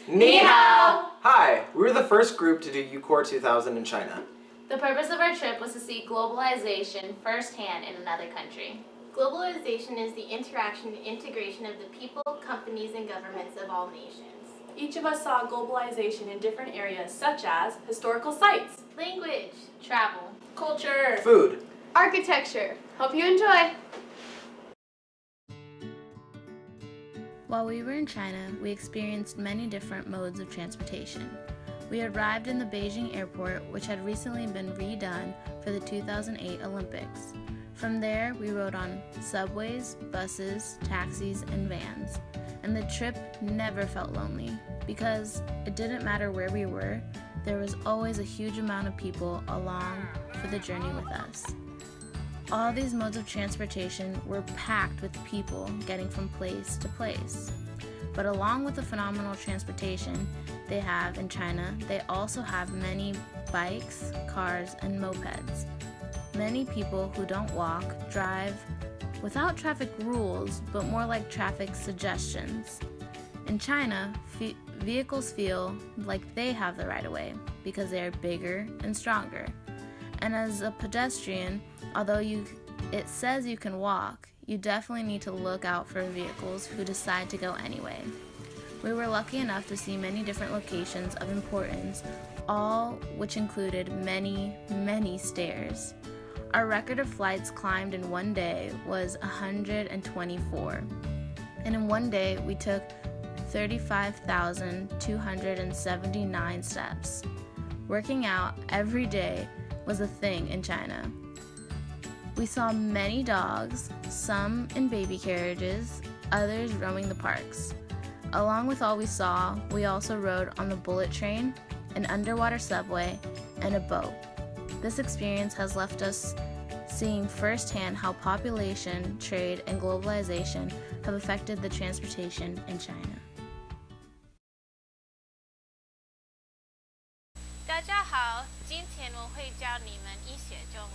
Ni hao! Hi, we were the first group to do UCOR2000 in China. The purpose of our trip was to see globalization firsthand in another country. Globalization is the interaction and integration of the people, companies, and governments of all nations. Each of us saw globalization in different areas such as historical sites, Language, Travel, culture, Food. architecture. Hope you enjoy! While we were in China, we experienced many different modes of transportation. We arrived in the Beijing airport, which had recently been redone for the 2008 Olympics. From there, we rode on subways, buses, taxis, and vans. And the trip never felt lonely, because it didn't matter where we were, there was always a huge amount of people along for the journey with us. All these modes of transportation were packed with people getting from place to place. But along with the phenomenal transportation they have in China, they also have many bikes, cars, and mopeds. Many people who don't walk, drive without traffic rules, but more like traffic suggestions. In China, vehicles feel like they have the right of way because they are bigger and stronger. And as a pedestrian, although it says you can walk, you definitely need to look out for vehicles who decide to go anyway. We were lucky enough to see many different locations of importance, all which included many, many stairs. Our record of flights climbed in one day was 124. And in one day, we took 35,279 steps. Working out every day was a thing in China. We saw many dogs, some in baby carriages, others roaming the parks. Along with all we saw, we also rode on the bullet train, an underwater subway, and a boat. This experience has left us seeing firsthand how population, trade, and globalization have affected the transportation in China. 大家好，今天我会教你们一些中文。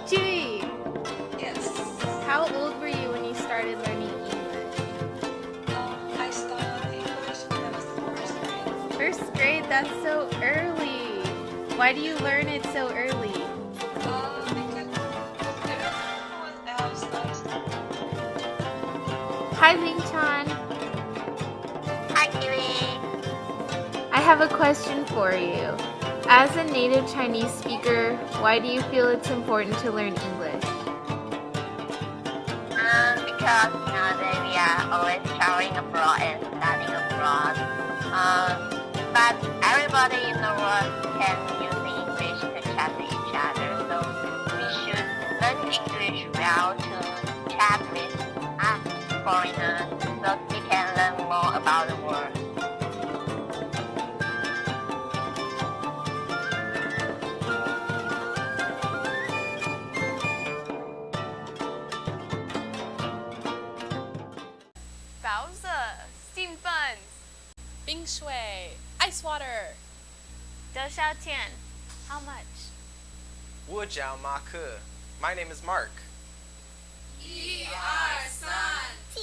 Judy, Yes. how old were you when you started learning English? I started English when I was first grade. First grade, that's so early. Why do you learn it so early? Because everyone else does. Hi, Ling Chan. Hi, Kiwi. I have a question for you. As a native Chinese speaker, why do you feel it's important to learn English? Because nowadays we are always traveling abroad and studying abroad. But everybody in the world can use English to chat to each other, so we should learn English well to chat with foreigners so we can learn more about the world. ice water. 德孝健, how much? 我叫马克. My name is Mark. 1、2、3，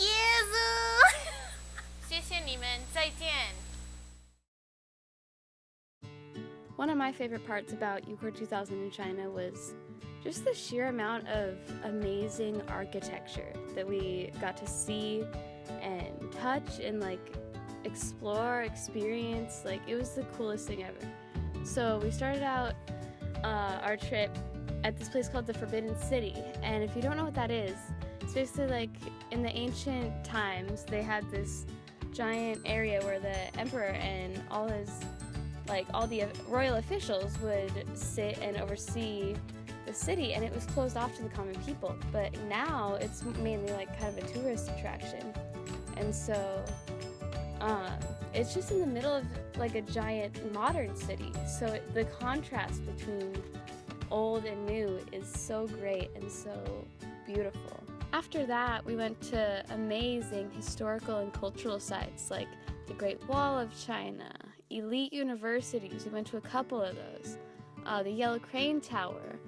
耶稣！谢谢你们，再见。 One of my favorite parts about UCOR2000 in China was just the sheer amount of amazing architecture that we got to see and touch and explore, experience. Like, it was the coolest thing ever. So we started out our trip at this place called the Forbidden City, and if you don't know what that is, it's basically like in the ancient times they had this giant area where the emperor and all the royal officials would sit and oversee the city, and it was closed off to the common people. But now it's mainly like kind of a tourist attraction, and so it's just in the middle of like a giant modern city. So the contrast between old and new is so great and so beautiful. After that, we went to amazing historical and cultural sites like the Great Wall of China, elite universities. We went to a couple of those, the Yellow Crane Tower.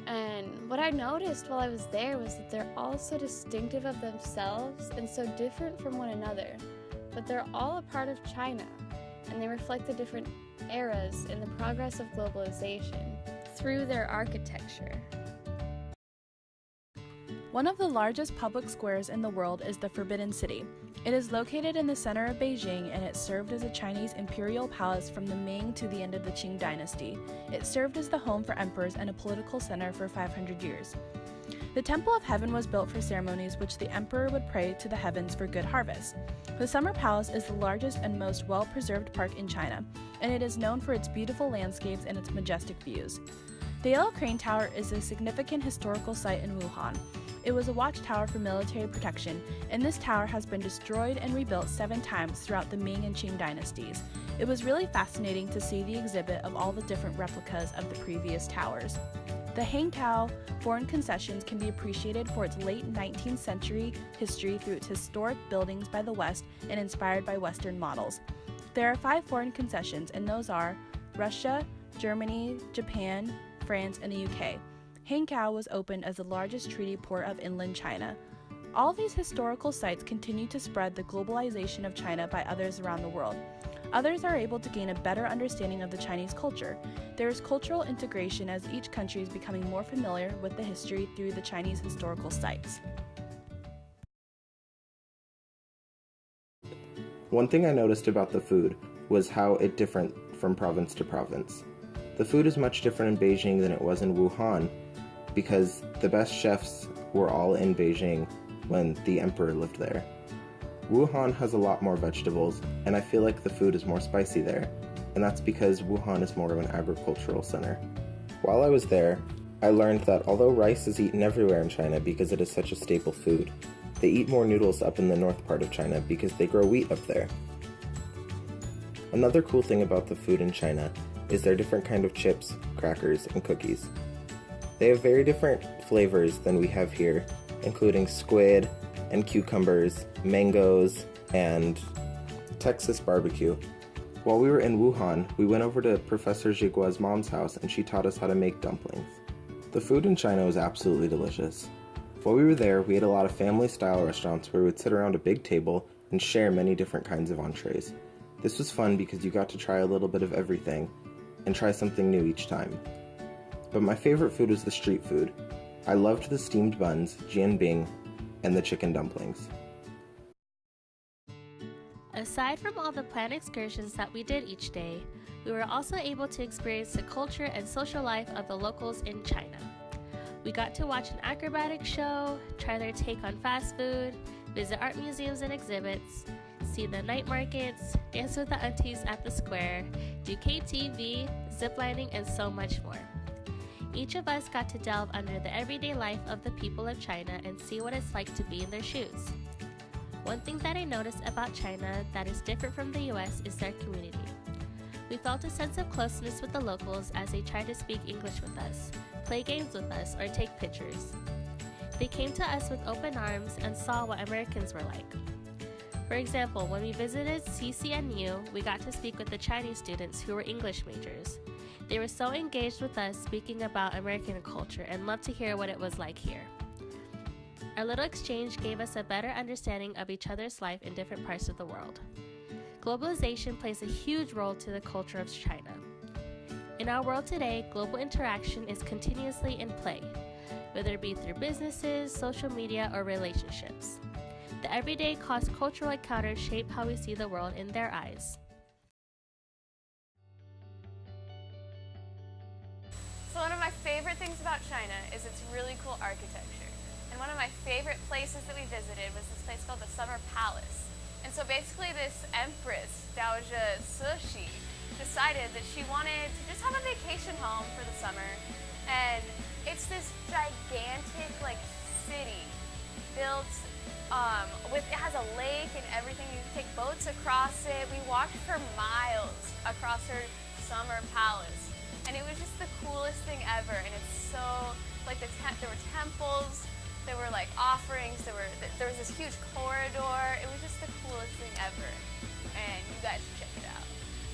And what I noticed while I was there was that they're all so distinctive of themselves and so different from one another, but they're all a part of China, and they reflect the different eras in the progress of globalization through their architecture. One of the largest public squares in the world is the Forbidden City. It is located in the center of Beijing, and it served as a Chinese imperial palace from the Ming to the end of the Qing dynasty. It served as the home for emperors and a political center for 500 years. The Temple of Heaven was built for ceremonies which the emperor would pray to the heavens for good harvest. The Summer Palace is the largest and most well-preserved park in China, and it is known for its beautiful landscapes and its majestic views. The Yellow Crane Tower is a significant historical site in Wuhan. It was a watchtower for military protection, and this tower has been destroyed and rebuilt 7 times throughout the Ming and Qing dynasties. It was really fascinating to see the exhibit of all the different replicas of the previous towers. The Hangtao foreign concessions can be appreciated for its late 19th century history through its historic buildings by the West and inspired by Western models. There are 5 foreign concessions, and those are Russia, Germany, Japan, France, and the UK. Hangzhou was opened as the largest treaty port of inland China. All these historical sites continue to spread the globalization of China by others around the world. Others are able to gain a better understanding of the Chinese culture. There is cultural integration as each country is becoming more familiar with the history through the Chinese historical sites. One thing I noticed about the food was how it differed from province to province. The food is much different in Beijing than it was in Wuhan, because the best chefs were all in Beijing when the emperor lived there. Wuhan has a lot more vegetables, and I feel like the food is more spicy there, and that's because Wuhan is more of an agricultural center. While I was there, I learned that although rice is eaten everywhere in China because it is such a staple food, they eat more noodles up in the north part of China because they grow wheat up there. Another cool thing about the food in China is their different kind of chips, crackers, and cookies. They have very different flavors than we have here, including squid and cucumbers, mangoes, and Texas barbecue. While we were in Wuhan, we went over to Professor Zhigua's mom's house and she taught us how to make dumplings. The food in China was absolutely delicious. While we were there, we ate a lot of family-style restaurants where we would sit around a big table and share many different kinds of entrees. This was fun because you got to try a little bit of everything and try something new each time. But my favorite food was the street food. I loved the steamed buns, jianbing, and the chicken dumplings. Aside from all the planned excursions that we did each day, we were also able to experience the culture and social life of the locals in China. We got to watch an acrobatic show, try their take on fast food, visit art museums and exhibits, see the night markets, dance with the aunties at the square, do KTV, ziplining, and so much more. Each of us got to delve under the everyday life of the people of China and see what it's like to be in their shoes. One thing that I noticed about China that is different from the US is their community. We felt a sense of closeness with the locals as they tried to speak English with us, play games with us, or take pictures. They came to us with open arms and saw what Americans were like. For example, when we visited CCNU, we got to speak with the Chinese students who were English majors. They were so engaged with us speaking about American culture and loved to hear what it was like here. Our little exchange gave us a better understanding of each other's life in different parts of the world. Globalization plays a huge role to the culture of China. In our world today, global interaction is continuously in play, whether it be through businesses, social media, or relationships. The everyday cross-cultural encounters shape how we see the world in their eyes. So one of my favorite things about China is its really cool architecture. And one of my favorite places that we visited was this place called the Summer Palace. And so basically this Empress, Dowager Cixi, decided that she wanted to just have a vacation home for the summer. And it's this gigantic city built it has a lake and everything. You can take boats across it. We walked for miles across her summer palace. And it was just the coolest thing ever. And it's so, there were temples, there were offerings, there was this huge corridor. It was just the coolest thing ever. And you guys should check it out.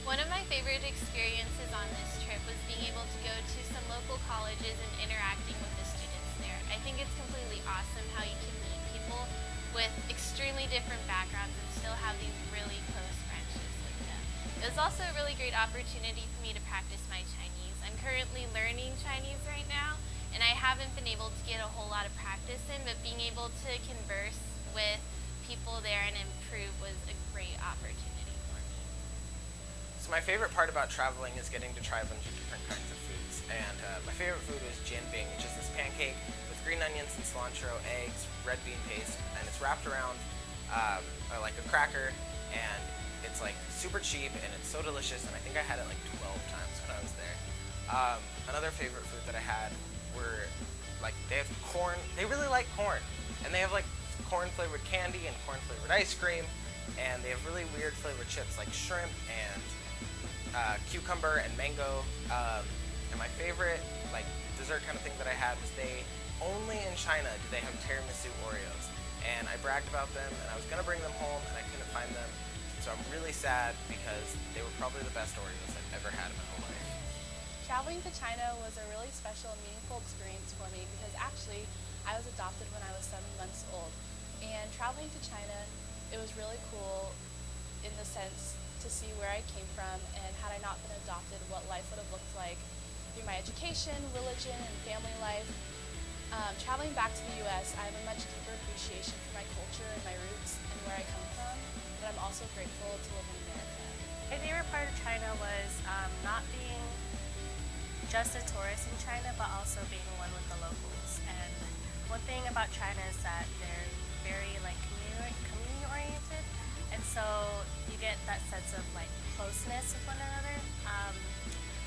One of my favorite experiences on this trip was being able to go to some local colleges and interacting with the students there. I think it's completely awesome how you can meet people with extremely different backgrounds and still have these really close friendships with them. It was also a really great opportunity for me to practice my Chinese. I'm currently learning Chinese right now, and I haven't been able to get a whole lot of practice in, but being able to converse with people there and improve was a great opportunity for me. So my favorite part about traveling is getting to try a bunch of different kinds of foods. And my favorite food was jianbing, which is this pancake with green onions and cilantro, eggs, red bean paste, and it's wrapped around like a cracker, and it's super cheap and it's so delicious, and I think I had it 12 times when I was there. Another favorite food that I had were they have corn. They really like corn, and they have corn flavored candy and corn flavored ice cream, and they have really weird flavored chips like shrimp and cucumber and mango. And my favorite dessert kind of thing that I had was only in China do they have tiramisu Oreos, and I bragged about them, and I was gonna bring them home, and I couldn't find them. So I'm really sad because they were probably the best Oreos I've ever had in my whole life. Traveling to China was a really special and meaningful experience for me because actually I was adopted when I was 7 months old. And traveling to China, it was really cool in the sense to see where I came from, and had I not been adopted, what life would have looked like through my education, religion, and family life. Traveling back to the U.S., I have a much deeper appreciation for my culture and my roots and where I come from, but I'm also grateful to live in America. My favorite part of China was not being just a tourist in China, but also being one with the locals. And one thing about China is that they're very community oriented, and so you get that sense of closeness with one another.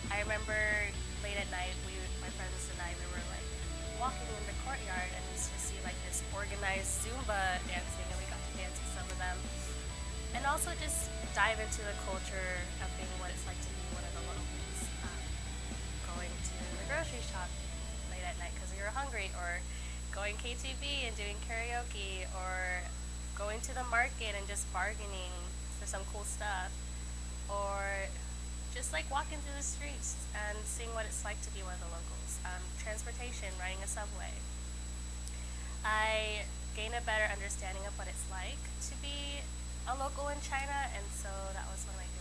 I remember late at night, my friends and I, we were walking in the courtyard, and we just see this organized Zumba dancing, and we got to dance with some of them, and also just dive into the culture of being what it's like to be one of the locals. Going to the grocery shop late at night because we were hungry, or going KTV and doing karaoke, or going to the market and just bargaining for some cool stuff, or just walking through the streets and seeing what it's like to be one of the locals. Transportation, riding a subway. I gained a better understanding of what it's like to be a local in China, and so that was one of my